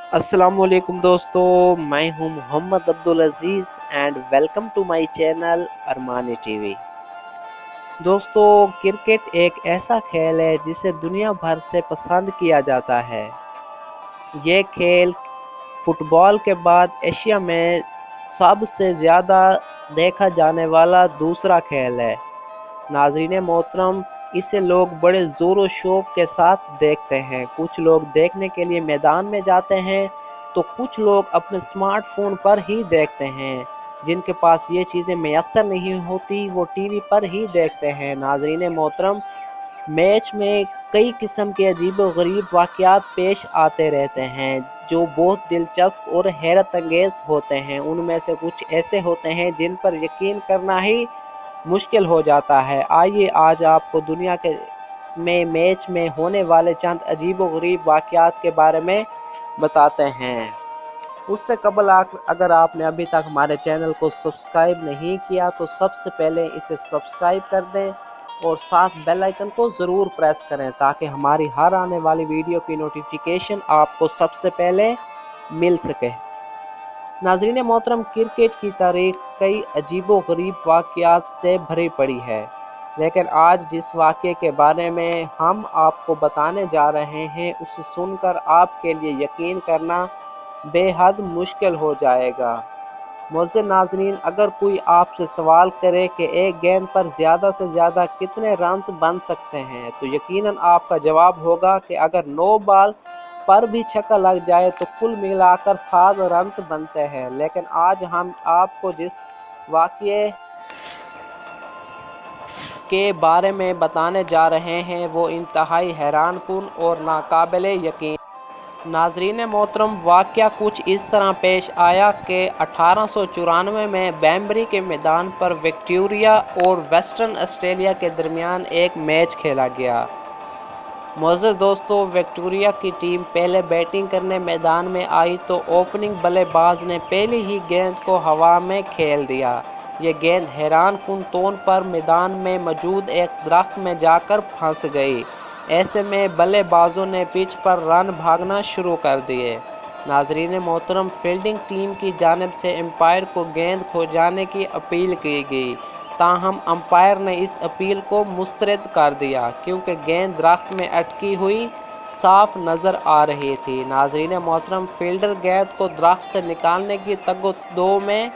अस्सलामुअलैकुम दोस्तों, मैं हूं Mohammed Abdul Aziz and welcome to my channel Armani TV. दोस्तों, क्रिकेट एक ऐसा खेल है जिसे दुनिया भर से पसंद किया जाता है। ये खेल फुटबॉल के बाद एशिया में सबसे ज़्यादा देखा जाने वाला दूसरा खेल है। नाज़रीन मोहतरम, इसे लोग बड़े ज़ोर शौक़ के साथ देखते हैं। कुछ लोग देखने के लिए मैदान में जाते हैं तो कुछ लोग अपने स्मार्टफोन पर ही देखते हैं। जिनके पास ये चीज़ें मैसर नहीं होती वो टीवी पर ही देखते हैं। नाज़रीन मोहतरम, मैच में कई किस्म के अजीब-ओ-गरीब वाक़यात पेश आते रहते हैं जो बहुत दिलचस्प और हैरत अंगेज़ होते हैं। उनमें से कुछ ऐसे होते हैं जिन पर यकीन करना ही मुश्किल हो जाता है। आइए आज आपको दुनिया के मैच में होने वाले चंद अजीब-ओ-गरीब वाक़यात के बारे में बताते हैं। उससे कबल अगर आपने अभी तक हमारे चैनल को सब्सक्राइब नहीं किया तो सबसे पहले इसे सब्सक्राइब कर दें और साथ बेल आइकन को ज़रूर प्रेस करें ताकि हमारी हर आने वाली वीडियो की नोटिफिकेशन आपको सबसे पहले मिल सके। नाज़रीन मोहतरम, क्रिकेट की तारीख कई अजीबो-गरीब वाक़यात से भरी पड़ी है, लेकिन आज जिस वाक़ये के बारे में हम आपको बताने जा रहे हैं उसे सुनकर आपके लिए यकीन करना बेहद मुश्किल हो जाएगा। मोअज़्ज़ज़ नाज़रीन, अगर कोई आपसे सवाल करे कि एक गेंद पर ज़्यादा से ज़्यादा कितने रन्स बन सकते हैं, तो यकीनन आपका जवाब होगा कि अगर 9 बॉल पर भी छक्का लग जाए तो कुल मिलाकर 7 रन्स बनते हैं। लेकिन आज हम आपको जिस वाक़ये के बारे में बताने जा रहे हैं वो इंतहाई हैरानकुन और नाकाबिले यकीन। नाज़रीन मोहतरम, वाक़या कुछ इस तरह पेश आया कि 1894 में बैम्बरी के मैदान पर विक्टोरिया और वेस्टर्न ऑस्ट्रेलिया के दरमियान एक मैच खेला गया। मोअज़्ज़ज़ दोस्तों, विक्टोरिया की टीम पहले बैटिंग करने मैदान में आई तो ओपनिंग बल्लेबाज ने पहली ही गेंद को हवा में खेल दिया। ये गेंद हैरानकुन तौर पर मैदान में मौजूद एक दरख्त में जाकर फंस गई। ऐसे में बल्लेबाजों ने पिच पर रन भागना शुरू कर दिए। नाज़रीन मोहतरम, फील्डिंग टीम की जानिब से एम्पायर को गेंद खो जाने की अपील की गई, ताहम अंपायर ने इस अपील को मुस्तरद कर दिया क्योंकि गेंद दरख्त में अटकी हुई साफ नज़र आ रही थी। नाज़रीन मोहतरम, फील्डर गेंद को दरख्त से निकालने की तगो-दो में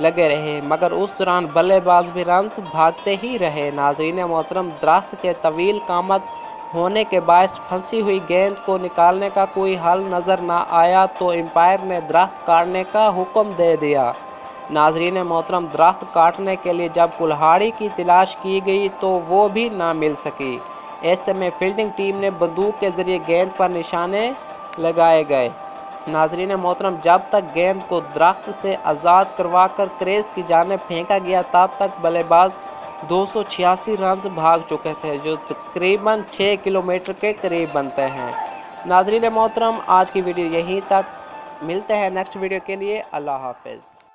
लगे रहे मगर उस दौरान बल्लेबाज भी रन्स भागते ही रहे। नाज़रीन मोहतरम, दरख्त के तवील कामत होने के बायस फंसी हुई गेंद को निकालने का कोई हल नज़र न आया तो एम्पायर ने दरख्त काटने का हुक्म दे दिया। नाज़रीन मोहतरम, दरख्त काटने के लिए जब कुल्हाड़ी की तलाश की गई तो वो भी ना मिल सकी। ऐसे में फील्डिंग टीम ने बंदूक के ज़रिए गेंद पर निशाने लगाए गए। नाज़रीन मोहतरम, जब तक गेंद को दरख्त से आज़ाद करवाकर क्रीज की जानिब फेंका गया तब तक बल्लेबाज 286 रन्स भाग चुके थे जो तकरीबन 6 किलोमीटर के करीब बनते हैं। नाज़रीन मोहतरम, आज की वीडियो यहीं तक। मिलते हैं नेक्स्ट वीडियो के लिए। अल्लाह हाफ़िज़।